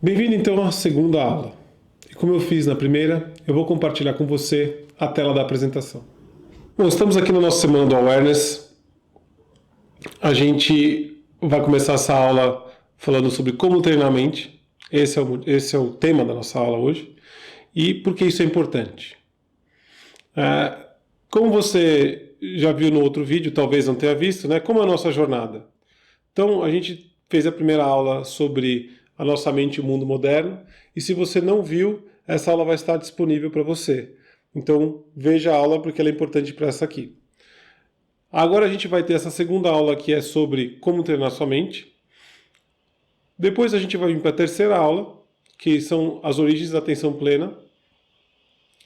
Bem-vindo então à segunda aula. E como eu fiz na primeira, eu vou compartilhar com você a tela da apresentação. Bom, estamos aqui na nossa semana do Awareness. A gente vai começar essa aula falando sobre como treinar a mente. Esse é o tema da nossa aula hoje. E por que isso é importante? Como você já viu no outro vídeo, talvez não tenha visto, né? Como é a nossa jornada? Então, a gente fez a primeira aula sobre a nossa mente e o mundo moderno, e se você não viu, essa aula vai estar disponível para você. Então, veja a aula porque ela é importante para essa aqui. Agora a gente vai ter essa segunda aula que é sobre como treinar sua mente. Depois a gente vai vir para a terceira aula, que são as origens da atenção plena.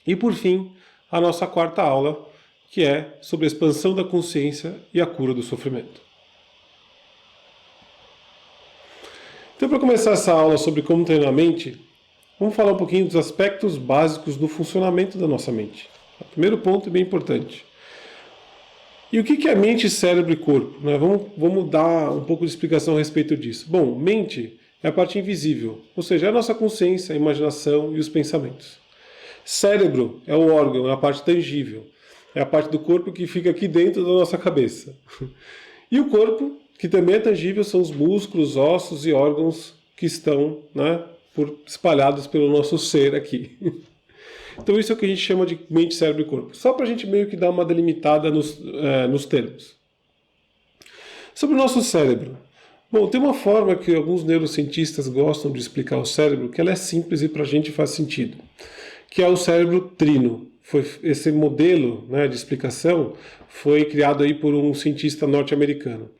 E por fim, a nossa quarta aula, que é sobre a expansão da consciência e a cura do sofrimento. Então, para começar essa aula sobre como treinar a mente, vamos falar um pouquinho dos aspectos básicos do funcionamento da nossa mente. O primeiro ponto é bem importante. E o que é mente, cérebro e corpo? Vamos dar um pouco de explicação a respeito disso. Bom, mente é a parte invisível, ou seja, é a nossa consciência, a imaginação e os pensamentos. Cérebro é o órgão, é a parte tangível, é a parte do corpo que fica aqui dentro da nossa cabeça. E o corpo, que também é tangível, são os músculos, ossos e órgãos que estão, espalhados pelo nosso ser aqui. Então isso é o que a gente chama de mente, cérebro e corpo. Só para a gente meio que dar uma delimitada nos termos. Sobre o nosso cérebro. Bom, tem uma forma que alguns neurocientistas gostam de explicar o cérebro, que ela é simples e para a gente faz sentido, que é o cérebro trino. Esse modelo de explicação foi criado aí por um cientista norte-americano.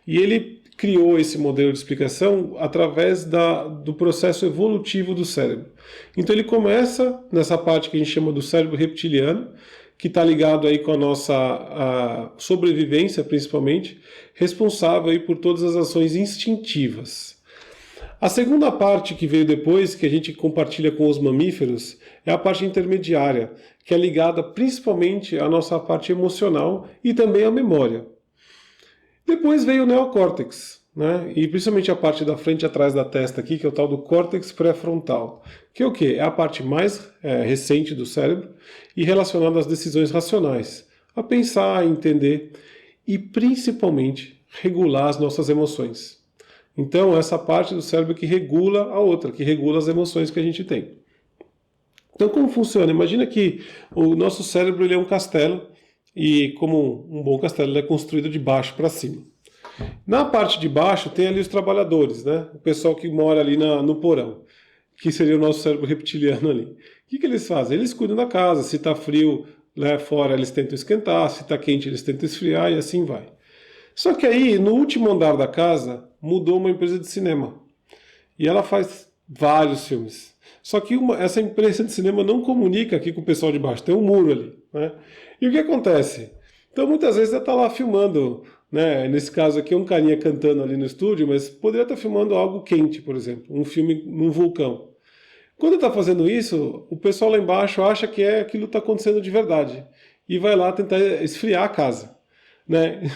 E ele criou esse modelo de explicação através do processo evolutivo do cérebro. Então ele começa nessa parte que a gente chama do cérebro reptiliano, que está ligado aí com a nossa sobrevivência, principalmente, responsável aí por todas as ações instintivas. A segunda parte que veio depois, que a gente compartilha com os mamíferos, é a parte intermediária, que é ligada principalmente à nossa parte emocional e também à memória. Depois veio o neocórtex, e principalmente a parte da frente e atrás da testa aqui, que é o tal do córtex pré-frontal, que é o quê? É a parte mais recente do cérebro e relacionada às decisões racionais, a pensar, a entender e principalmente regular as nossas emoções. Então, essa parte do cérebro que regula a outra, que regula as emoções que a gente tem. Então, como funciona? Imagina que o nosso cérebro ele é um castelo, e como um bom castelo, ele é construído de baixo para cima. Na parte de baixo tem ali os trabalhadores, o pessoal que mora ali no porão, que seria o nosso cérebro reptiliano ali. O que eles fazem? Eles cuidam da casa, se está frio lá fora eles tentam esquentar, se está quente eles tentam esfriar e assim vai. Só que aí, no último andar da casa, mudou uma empresa de cinema. E ela faz vários filmes. Só que essa empresa de cinema não comunica aqui com o pessoal de baixo, tem um muro ali. E o que acontece? Então muitas vezes você está lá filmando, nesse caso aqui é um carinha cantando ali no estúdio, mas poderia estar filmando algo quente, por exemplo, um filme num vulcão. Quando está fazendo isso, o pessoal lá embaixo acha que aquilo está acontecendo de verdade e vai lá tentar esfriar a casa.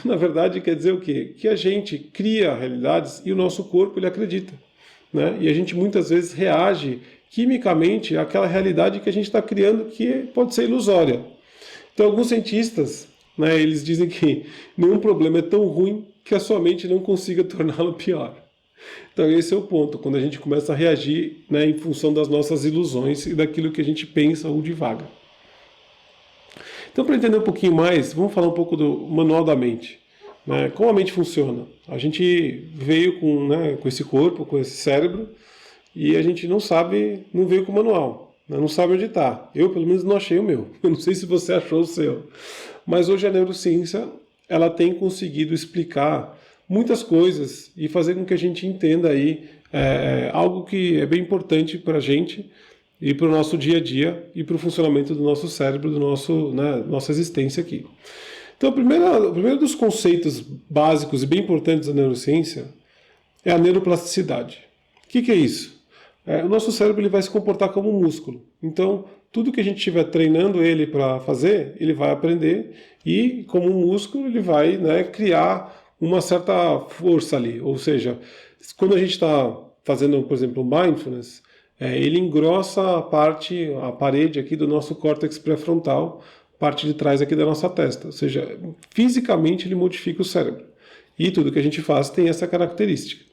Na verdade quer dizer o quê? Que a gente cria realidades e o nosso corpo ele acredita. E a gente muitas vezes reage quimicamente àquela realidade que a gente está criando que pode ser ilusória. Então alguns cientistas, eles dizem que nenhum problema é tão ruim que a sua mente não consiga torná-lo pior. Então esse é o ponto, quando a gente começa a reagir em função das nossas ilusões e daquilo que a gente pensa ou divaga. Então para entender um pouquinho mais, vamos falar um pouco do manual da mente. Como a mente funciona? A gente veio com esse corpo, com esse cérebro, e a gente não veio com o manual, não sabe onde está. Eu, pelo menos, não achei o meu. Eu não sei se você achou o seu. Mas hoje a neurociência ela tem conseguido explicar muitas coisas e fazer com que a gente entenda aí algo que é bem importante para a gente e para o nosso dia a dia e para o funcionamento do nosso cérebro, nossa existência aqui. Então, o primeiro dos conceitos básicos e bem importantes da neurociência é a neuroplasticidade. O que é isso? O nosso cérebro ele vai se comportar como um músculo. Então, tudo que a gente estiver treinando ele para fazer, ele vai aprender e, como um músculo, ele vai criar uma certa força ali. Ou seja, quando a gente está fazendo, por exemplo, mindfulness, ele engrossa a parede aqui do nosso córtex pré-frontal, parte de trás aqui da nossa testa. Ou seja, fisicamente ele modifica o cérebro. E tudo que a gente faz tem essa característica.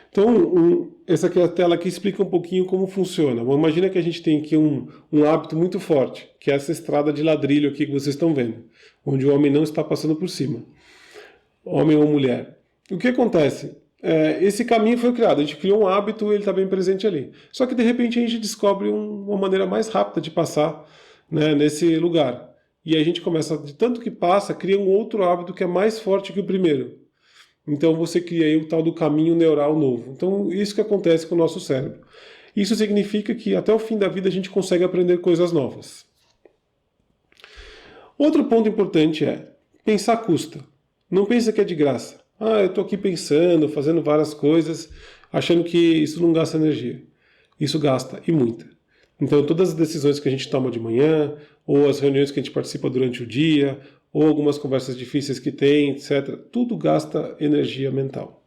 Então, essa aqui é a tela que explica um pouquinho como funciona. Imagina que a gente tem aqui um hábito muito forte, que é essa estrada de ladrilho aqui que vocês estão vendo, onde o homem não está passando por cima. Homem ou mulher. O que acontece? Esse caminho foi criado, a gente criou um hábito e ele está bem presente ali. Só que de repente a gente descobre uma maneira mais rápida de passar, né, nesse lugar. E a gente começa, de tanto que passa, cria um outro hábito que é mais forte que o primeiro. Então você cria aí o tal do caminho neural novo. Então isso que acontece com o nosso cérebro. Isso significa que até o fim da vida a gente consegue aprender coisas novas. Outro ponto importante é, pensar custa. Não pensa que é de graça. Eu estou aqui pensando, fazendo várias coisas, achando que isso não gasta energia. Isso gasta, e muita. Então todas as decisões que a gente toma de manhã, ou as reuniões que a gente participa durante o dia, ou algumas conversas difíceis que tem, etc. Tudo gasta energia mental.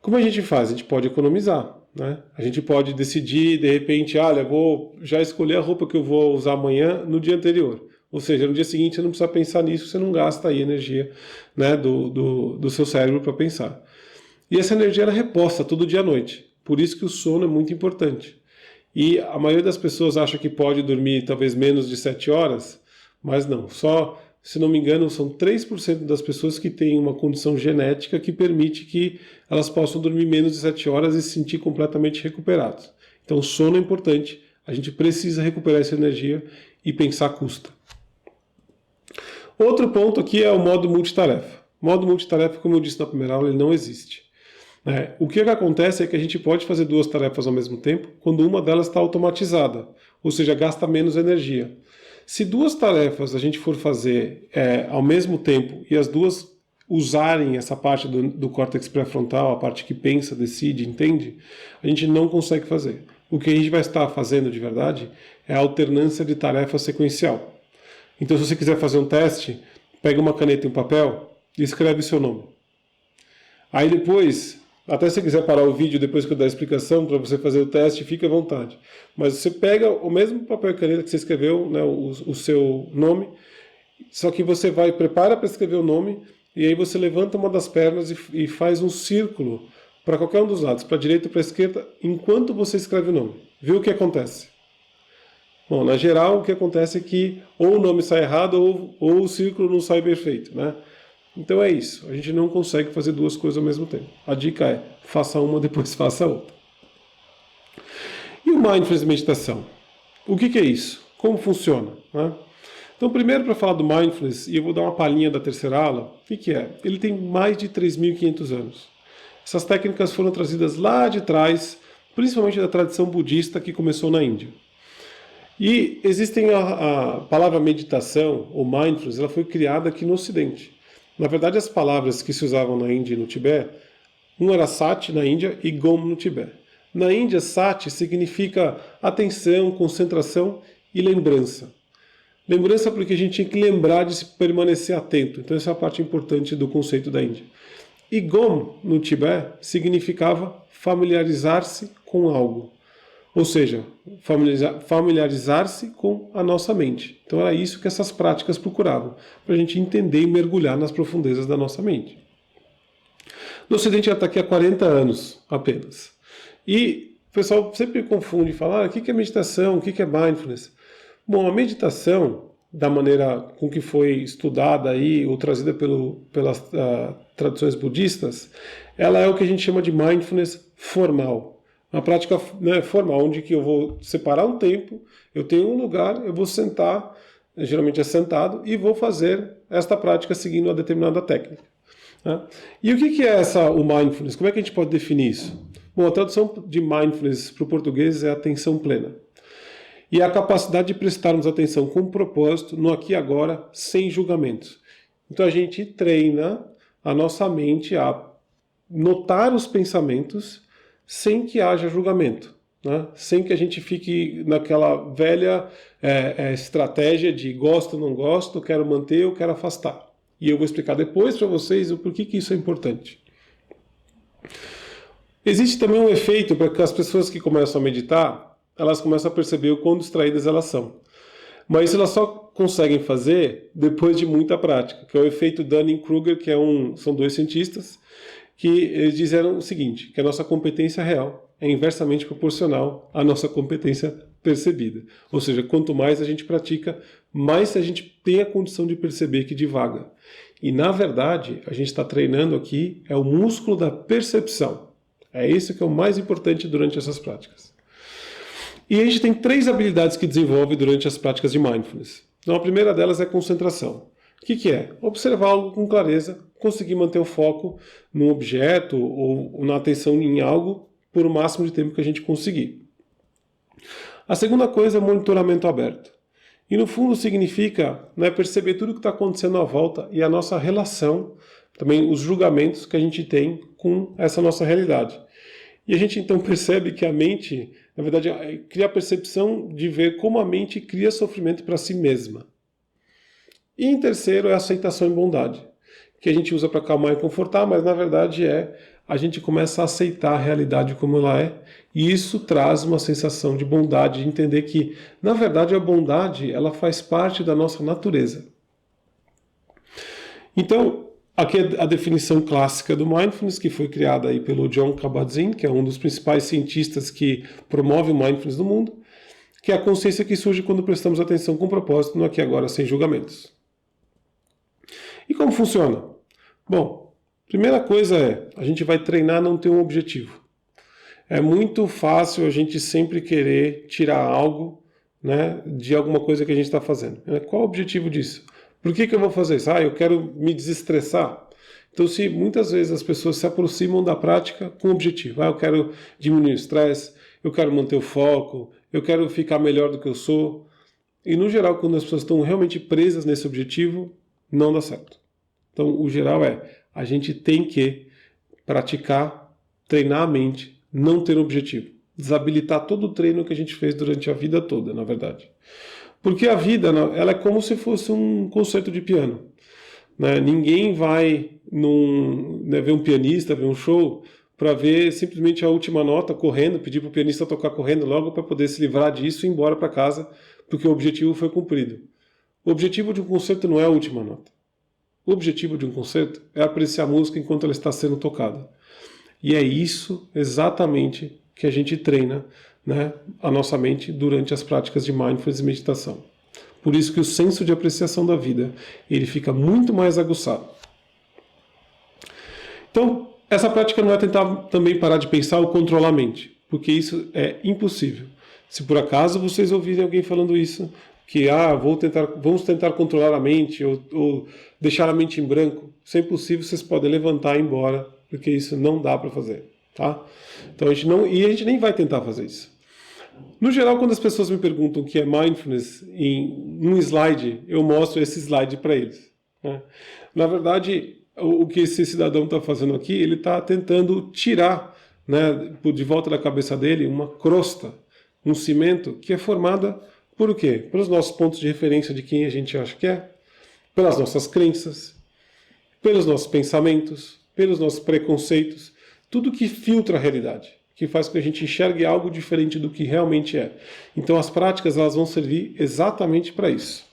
Como a gente faz? A gente pode economizar, né? A gente pode decidir, de repente, vou já escolher a roupa que eu vou usar amanhã no dia anterior. Ou seja, no dia seguinte você não precisa pensar nisso, você não gasta aí energia, né, do seu cérebro para pensar. E essa energia ela é reposta todo dia à noite. Por isso que o sono é muito importante. E a maioria das pessoas acha que pode dormir talvez menos de 7 horas, mas não. Só, se não me engano, são 3% das pessoas que têm uma condição genética que permite que elas possam dormir menos de 7 horas e se sentir completamente recuperados. Então, o sono é importante, a gente precisa recuperar essa energia e pensar custa. Outro ponto aqui é o modo multitarefa. O modo multitarefa, como eu disse na primeira aula, ele não existe. O que acontece é que a gente pode fazer 2 tarefas ao mesmo tempo quando uma delas está automatizada, ou seja, gasta menos energia. Se 2 tarefas a gente for fazer ao mesmo tempo e as 2 usarem essa parte do córtex pré-frontal, a parte que pensa, decide, entende, a gente não consegue fazer. O que a gente vai estar fazendo de verdade é a alternância de tarefa sequencial. Então, se você quiser fazer um teste, pega uma caneta e um papel e escreve seu nome. Aí depois, até se quiser parar o vídeo depois que eu der a explicação para você fazer o teste, fique à vontade. Mas você pega o mesmo papel e caneta que você escreveu, né, o seu nome, só que você prepara para escrever o nome, e aí você levanta uma das pernas e faz um círculo para qualquer um dos lados, para a direita ou para a esquerda, enquanto você escreve o nome. Viu o que acontece? Bom, na geral, o que acontece é que ou o nome sai errado ou o círculo não sai perfeito, né? Então é isso, a gente não consegue fazer 2 coisas ao mesmo tempo. A dica é, faça uma, depois faça outra. E o Mindfulness Meditação? O que é isso? Como funciona? Né? Então, primeiro, para falar do Mindfulness, e eu vou dar uma palhinha da terceira aula, o que é? Ele tem mais de 3.500 anos. Essas técnicas foram trazidas lá de trás, principalmente da tradição budista que começou na Índia. E existem a palavra meditação, ou Mindfulness, ela foi criada aqui no Ocidente. Na verdade, as palavras que se usavam na Índia e no Tibete, um era Sati na Índia e Gom no Tibete. Na Índia, Sati significa atenção, concentração e lembrança. Lembrança porque a gente tinha que lembrar de se permanecer atento. Então essa é a parte importante do conceito da Índia. E Gom, no Tibete, significava familiarizar-se com algo. Ou seja, familiarizar-se com a nossa mente. Então era isso que essas práticas procuravam, para a gente entender e mergulhar nas profundezas da nossa mente. No Ocidente já está aqui há 40 anos apenas. E o pessoal sempre confunde e fala, o que é meditação, o que é mindfulness? Bom, a meditação, da maneira com que foi estudada aí, ou trazida pelas tradições budistas, ela é o que a gente chama de mindfulness formal. Uma prática, né, formal, onde que eu vou separar um tempo, eu tenho um lugar, eu vou sentar, geralmente é sentado, e vou fazer esta prática seguindo uma determinada técnica. Né? E o que é o mindfulness? Como é que a gente pode definir isso? Bom, a tradução de mindfulness para o português é atenção plena. E é a capacidade de prestarmos atenção com propósito, no aqui e agora, sem julgamentos. Então a gente treina a nossa mente a notar os pensamentos sem que haja julgamento, né? Sem que a gente fique naquela velha estratégia de gosto, não gosto, quero manter ou quero afastar. E eu vou explicar depois para vocês o porquê que isso é importante. Existe também um efeito para que as pessoas que começam a meditar, elas começam a perceber o quão distraídas elas são. Mas isso elas só conseguem fazer depois de muita prática, que é o efeito Dunning-Kruger, que são dois cientistas, que eles disseram o seguinte, que a nossa competência real é inversamente proporcional à nossa competência percebida. Ou seja, quanto mais a gente pratica, mais a gente tem a condição de perceber que divaga. E, na verdade, a gente está treinando aqui é o músculo da percepção. É isso que é o mais importante durante essas práticas. E a gente tem 3 habilidades que desenvolve durante as práticas de mindfulness. Então, a primeira delas é concentração. O que é? Observar algo com clareza, conseguir manter o foco num objeto ou na atenção em algo por o máximo de tempo que a gente conseguir. A segunda coisa é monitoramento aberto. E no fundo significa perceber tudo o que está acontecendo à volta e a nossa relação, também os julgamentos que a gente tem com essa nossa realidade. E a gente então percebe que a mente, na verdade, cria a percepção de ver como a mente cria sofrimento para si mesma. E em terceiro é a aceitação e bondade, que a gente usa para acalmar e confortar, mas na verdade a gente começa a aceitar a realidade como ela é, e isso traz uma sensação de bondade, de entender que, na verdade, a bondade ela faz parte da nossa natureza. Então, aqui é a definição clássica do mindfulness, que foi criada aí pelo Jon Kabat-Zinn, que é um dos principais cientistas que promove o mindfulness no mundo, que é a consciência que surge quando prestamos atenção com propósito no aqui e agora, sem julgamentos. E como funciona? Bom, primeira coisa a gente vai treinar a não ter um objetivo. É muito fácil a gente sempre querer tirar algo de alguma coisa que a gente está fazendo. Qual o objetivo disso? Por que eu vou fazer isso? Eu quero me desestressar. Então, se muitas vezes as pessoas se aproximam da prática com o objetivo. Eu quero diminuir o estresse, eu quero manter o foco, eu quero ficar melhor do que eu sou. E, no geral, quando as pessoas estão realmente presas nesse objetivo, não dá certo. Então, o geral a gente tem que praticar, treinar a mente, não ter um objetivo. Desabilitar todo o treino que a gente fez durante a vida toda, na verdade. Porque a vida ela é como se fosse um concerto de piano. Ninguém vai ver um pianista, ver um show, para ver simplesmente a última nota correndo, pedir para o pianista tocar correndo logo para poder se livrar disso e ir embora para casa, porque o objetivo foi cumprido. O objetivo de um concerto não é a última nota. O objetivo de um concerto é apreciar a música enquanto ela está sendo tocada. E é isso exatamente que a gente treina a nossa mente durante as práticas de mindfulness e meditação. Por isso que o senso de apreciação da vida ele fica muito mais aguçado. Então, essa prática não é tentar também parar de pensar ou controlar a mente, porque isso é impossível. Se por acaso vocês ouvirem alguém falando isso, que vamos tentar controlar a mente ou deixar a mente em branco, se é impossível, vocês podem levantar e ir embora, porque isso não dá para fazer. Tá? Então a gente nem vai tentar fazer isso. No geral, quando as pessoas me perguntam o que é mindfulness, em um slide, eu mostro esse slide para eles. Na verdade, o que esse cidadão está fazendo aqui, ele está tentando tirar de volta da cabeça dele uma crosta, um cimento que é formada por o quê? Pelos nossos pontos de referência de quem a gente acha que é, pelas nossas crenças, pelos nossos pensamentos, pelos nossos preconceitos, tudo que filtra a realidade, que faz com que a gente enxergue algo diferente do que realmente é. Então as práticas elas vão servir exatamente para isso.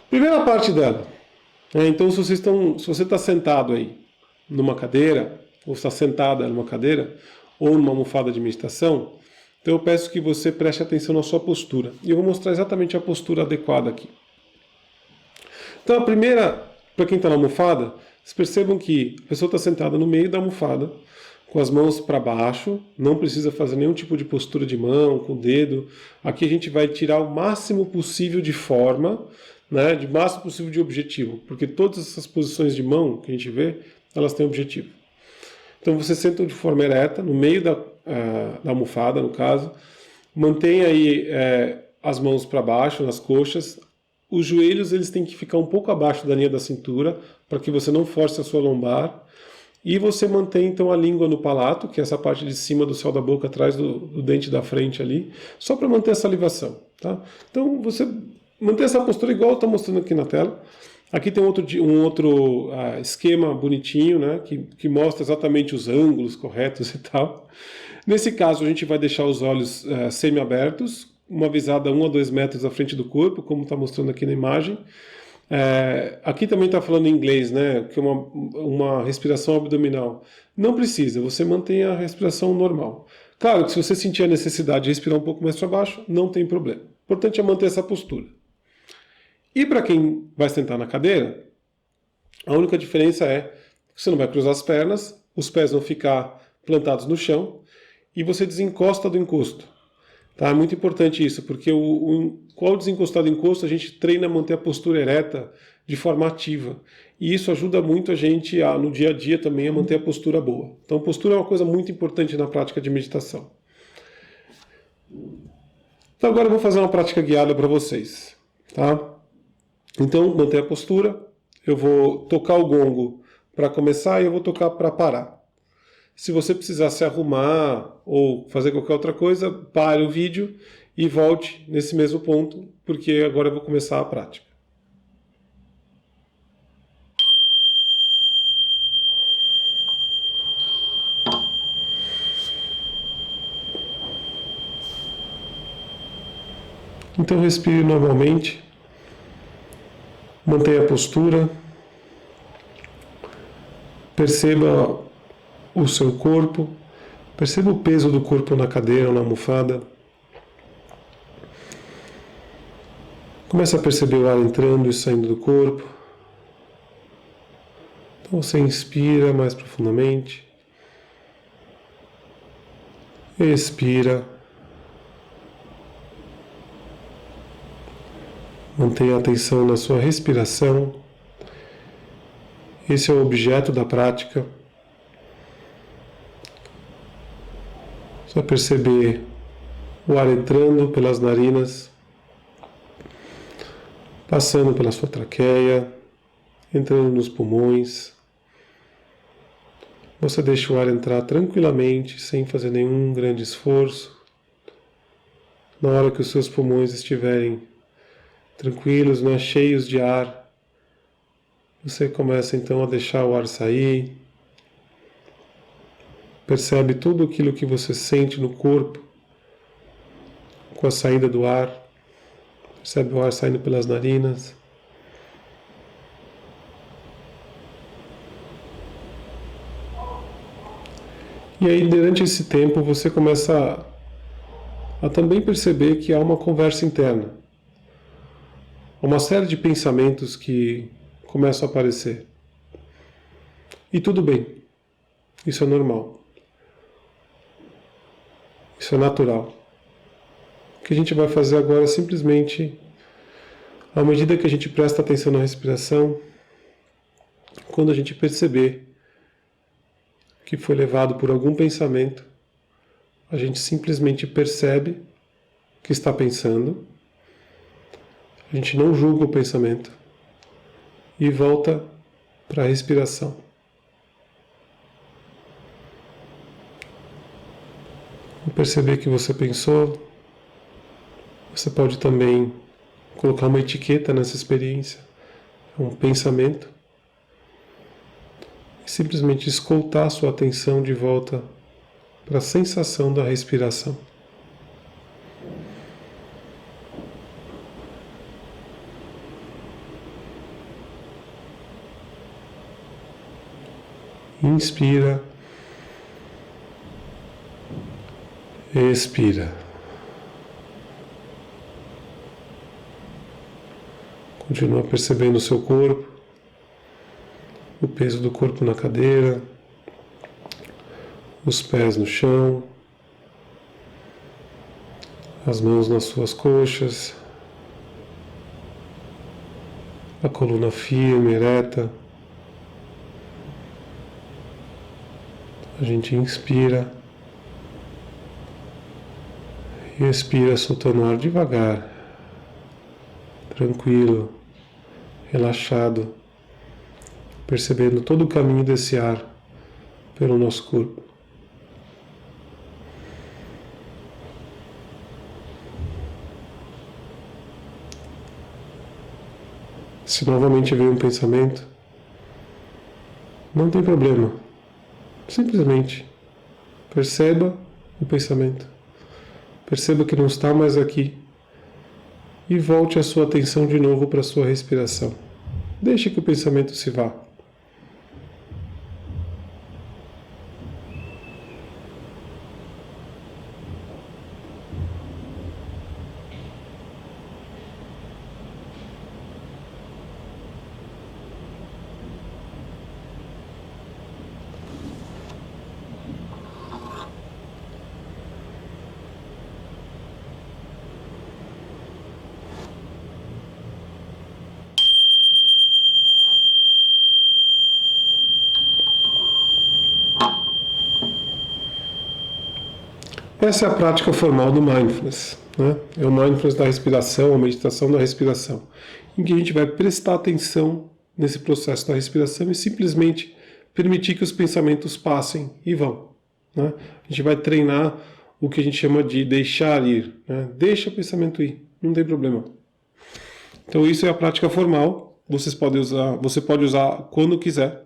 Primeira parte dela. Então se você está sentado aí numa cadeira, ou está sentada numa cadeira, ou numa almofada de meditação, então eu peço que você preste atenção na sua postura. E eu vou mostrar exatamente a postura adequada aqui. Então a primeira, para quem está na almofada, vocês percebam que a pessoa está sentada no meio da almofada, com as mãos para baixo, não precisa fazer nenhum tipo de postura de mão, com o dedo. Aqui a gente vai tirar o máximo possível de forma, de máximo possível de objetivo, porque todas essas posições de mão que a gente vê, elas têm objetivo. Então você senta de forma ereta, no meio da almofada, no caso, mantém aí as mãos para baixo, nas coxas. Os joelhos eles têm que ficar um pouco abaixo da linha da cintura, para que você não force a sua lombar. E você mantém então a língua no palato, que é essa parte de cima do céu da boca, atrás do dente da frente ali, só para manter a salivação. Tá? Então você mantém essa postura igual eu estou mostrando aqui na tela. Aqui tem um outro esquema bonitinho, né, que mostra exatamente os ângulos corretos e tal. Nesse caso, a gente vai deixar os olhos semi-abertos, uma visada 1 a 2 metros à frente do corpo, como está mostrando aqui na imagem. Aqui também está falando em inglês, né, que é uma respiração abdominal. Não precisa, você mantém a respiração normal. Claro que se você sentir a necessidade de respirar um pouco mais para baixo, não tem problema. O importante é manter essa postura. E para quem vai sentar na cadeira, a única diferença é que você não vai cruzar as pernas, os pés vão ficar plantados no chão e você desencosta do encosto. Tá? É muito importante isso, porque com o desencostar do encosto a gente treina a manter a postura ereta de forma ativa. E isso ajuda muito a gente, no dia a dia também, a manter a postura boa. Então, postura é uma coisa muito importante na prática de meditação. Então, agora eu vou fazer uma prática guiada para vocês. Tá? Então, mantenha a postura. Eu vou tocar o gongo para começar e eu vou tocar para parar. Se você precisar se arrumar ou fazer qualquer outra coisa, pare o vídeo e volte nesse mesmo ponto, porque agora eu vou começar a prática. Então respire normalmente, mantenha a postura, perceba o seu corpo, perceba o peso do corpo na cadeira ou na almofada. Comece a perceber o ar entrando e saindo do corpo. Então você inspira mais profundamente, expira, mantenha a atenção na sua respiração. Esse é o objeto da prática. Você vai perceber o ar entrando pelas narinas, passando pela sua traqueia, entrando nos pulmões. Você deixa o ar entrar tranquilamente, sem fazer nenhum grande esforço. Na hora que os seus pulmões estiverem tranquilos, né, cheios de ar, você começa então a deixar o ar sair. Percebe tudo aquilo que você sente no corpo com a saída do ar. Percebe o ar saindo pelas narinas. E aí, durante esse tempo, você começa a também perceber que há uma conversa interna. Há uma série de pensamentos que começam a aparecer. E tudo bem. Isso é normal. Isso é natural. O que a gente vai fazer agora é simplesmente, à medida que a gente presta atenção na respiração, quando a gente perceber que foi levado por algum pensamento, a gente simplesmente percebe que está pensando, a gente não julga o pensamento e volta para a respiração. Ao perceber que você pensou, você pode também colocar uma etiqueta nessa experiência, um pensamento, e simplesmente escoltar a sua atenção de volta para a sensação da respiração. Inspira, expira. Continua percebendo o seu corpo, o peso do corpo na cadeira, os pés no chão, as mãos nas suas coxas, a coluna firme, ereta. A gente inspira e expira, soltando o ar devagar, tranquilo, relaxado, percebendo todo o caminho desse ar pelo nosso corpo. Se novamente vem um pensamento, não tem problema. Simplesmente perceba o pensamento. Perceba que não está mais aqui e volte a sua atenção de novo para a sua respiração. Deixe que o pensamento se vá. Essa é a prática formal do Mindfulness, né? É o Mindfulness da respiração, a meditação da respiração, em que a gente vai prestar atenção nesse processo da respiração e simplesmente permitir que os pensamentos passem e vão, né? A gente vai treinar o que a gente chama de deixar ir, né? Deixa o pensamento ir, não tem problema. Então isso é a prática formal, você pode usar quando quiser,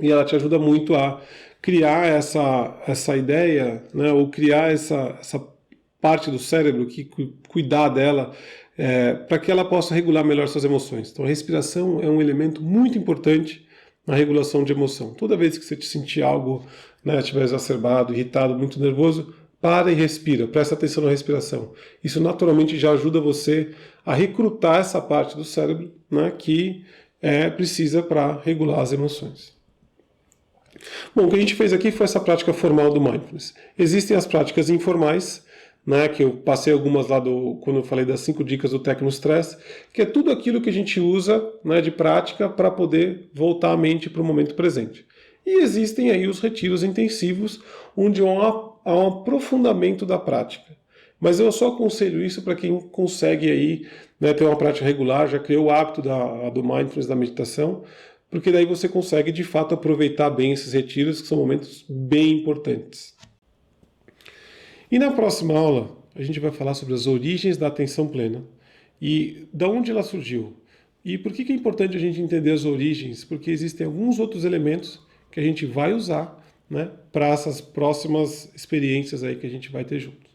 e ela te ajuda muito a criar essa ideia, né, ou criar essa parte do cérebro, cuidar dela, para que ela possa regular melhor suas emoções. Então a respiração é um elemento muito importante na regulação de emoção. Toda vez que você te sentir algo, né, estiver exacerbado, irritado, muito nervoso, para e respira, presta atenção na respiração. Isso naturalmente já ajuda você a recrutar essa parte do cérebro, né, que precisa para regular as emoções. Bom, o que a gente fez aqui foi essa prática formal do Mindfulness. Existem as práticas informais, né, que eu passei algumas lá quando eu falei das 5 dicas do Tecnostress, que é tudo aquilo que a gente usa, né, de prática para poder voltar a mente para o momento presente. E existem aí os retiros intensivos, onde há um aprofundamento da prática. Mas eu só aconselho isso para quem consegue aí, né, ter uma prática regular, já criou o hábito do Mindfulness, da meditação, porque daí você consegue de fato aproveitar bem esses retiros, que são momentos bem importantes. E na próxima aula, a gente vai falar sobre as origens da atenção plena e de onde ela surgiu. E por que é importante a gente entender as origens? Porque existem alguns outros elementos que a gente vai usar, né, para essas próximas experiências aí que a gente vai ter juntos.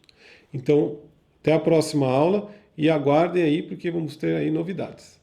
Então, até a próxima aula e aguardem aí, porque vamos ter aí novidades.